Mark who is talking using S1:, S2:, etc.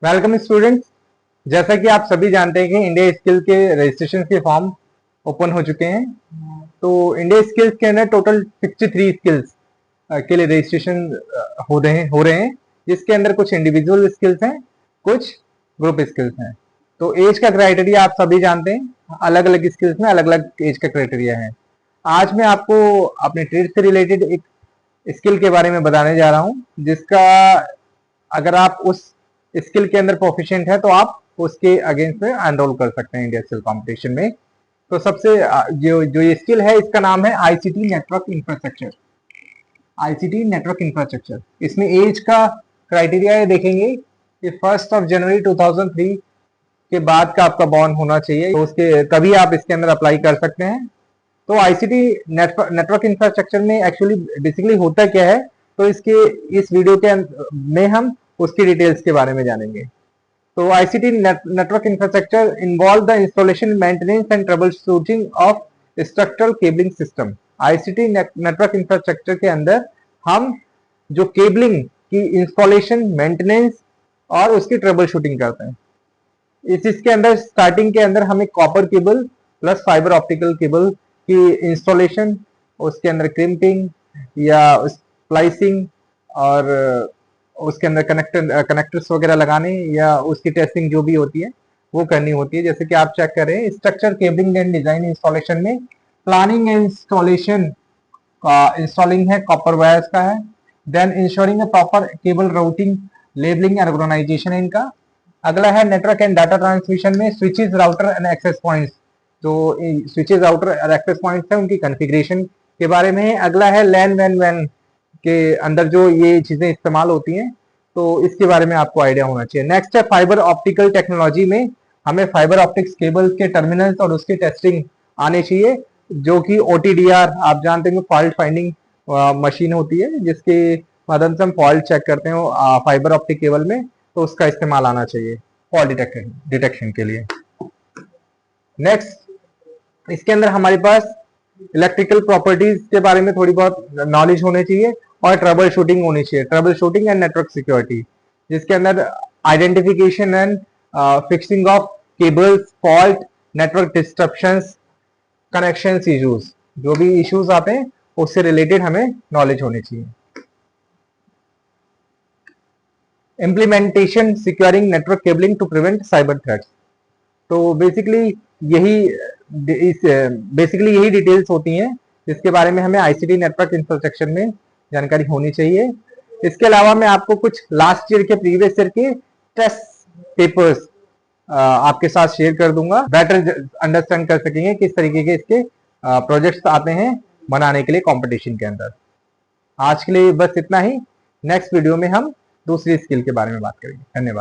S1: Welcome students. जैसा कि आप सभी जानते हैं कि इंडिया स्किल के रजिस्ट्रेशन के फॉर्म ओपन हो चुके हैं। तो इंडिया स्किल्स के अंदर टोटल 63 स्किल्स के लिए रजिस्ट्रेशन हो रहे हैं, जिसके अंदर कुछ इंडिविजुअल स्किल्स हैं, कुछ ग्रुप स्किल्स हैं। तो एज का क्राइटेरिया आप सभी जानते हैं, अलग अलग स्किल्स में अलग अलग एज का क्राइटेरिया है। आज मैं आपको अपने ट्रेड से रिलेटेड एक स्किल के बारे में बताने जा रहा हूं, जिसका अगर आप उस स्किल के अंदर प्रोफिशिएंट है तो आप उसके अगेंस्ट में एनरोल कर सकते हैं इंडिया स्किल कंपटीशन में। तो सबसे जो ये स्किल है, इसका नाम है ICT network infrastructure. ICT network infrastructure, इसमें एज का क्राइटेरिया ये देखेंगे कि 1 जनवरी 2003 के बाद का आपका बॉर्न होना चाहिए, तो उसके तभी आप इसके अंदर अप्लाई कर सकते हैं। तो आईसीटी नेटवर्क इंफ्रास्ट्रक्चर में एक्चुअली बेसिकली होता क्या है, तो इस वीडियो के में हम उसकी डिटेल्स के बारे में जानेंगे। तो ICT network infrastructure involve the installation, maintenance and trouble shooting of structural cabling system. ICT network infrastructure के अंदर हम जो केबलिंग की इंस्टॉलेशन, मेंटेनेंस और उसकी ट्रबल शूटिंग करते हैं। इसके अंदर स्टार्टिंग के अंदर हमें copper cable plus fibre optical cable की इंस्टॉलेशन, उसके अंदर क्रिम्पिंग या स्प्लाइसिंग और उसके अंदर कनेक्टर्स वगैरह लगाने या उसकी टेस्टिंग जो भी होती है वो करनी होती है। जैसे कि आप चेक करें, structure cabling and design installation में प्लानिंग एंड इंस्टॉलेशन का इंस्टॉलिंग है, कॉपर वायर्स का है। Then ensuring proper cable routing, labelling and organisation इनका। अगला है नेटवर्क एंड डाटा ट्रांसमिशन में switches, router and access points. जो स्विचेस, राउटर और एक्सेस पॉइंट्स है उनकी कॉन्फ़िगरेशन के बारे में है। अगला है लैन वैन के अंदर जो ये चीजें इस्तेमाल होती हैं, तो इसके बारे में आपको आइडिया होना चाहिए। नेक्स्ट है फाइबर ऑप्टिकल टेक्नोलॉजी में हमें फाइबर ऑप्टिक्स केबल के टर्मिनल्स और उसकी टेस्टिंग आने चाहिए, जो कि ओटीडीआर आप जानते हैं, फॉल्ट फाइंडिंग मशीन होती है, जिसके माध्यम से हम फॉल्ट चेक करते हैं फाइबर ऑप्टिक केबल में, तो उसका इस्तेमाल आना चाहिए फॉल्ट डिटेक्शन के लिए। नेक्स्ट, इसके अंदर हमारे पास इलेक्ट्रिकल प्रॉपर्टीज के बारे में थोड़ी बहुत नॉलेज होनी चाहिए और ट्रबल शूटिंग होनी चाहिए, trouble shooting and network security, जिसके अंदर identification and fixing of cables, fault, network disruptions, connection issues, जो भी इश्यूज आते हैं उससे रिलेटेड हमें नॉलेज होनी चाहिए। Implementation securing network cabling to prevent cyber threats. तो बेसिकली यही डिटेल्स होती हैं जिसके बारे में हमें आईसीटी नेटवर्क इंफ्रास्ट्रक्चर में जानकारी होनी चाहिए। इसके अलावा मैं आपको कुछ लास्ट ईयर के, प्रीवियस ईयर के टेस्ट पेपर्स आपके साथ शेयर कर दूंगा, बेटर अंडरस्टैंड कर सकेंगे किस तरीके के इसके प्रोजेक्ट्स आते हैं बनाने के लिए कंपटीशन के अंदर। आज के लिए बस इतना ही। नेक्स्ट वीडियो में हम दूसरी स्किल के बारे में बात करेंगे। धन्यवाद।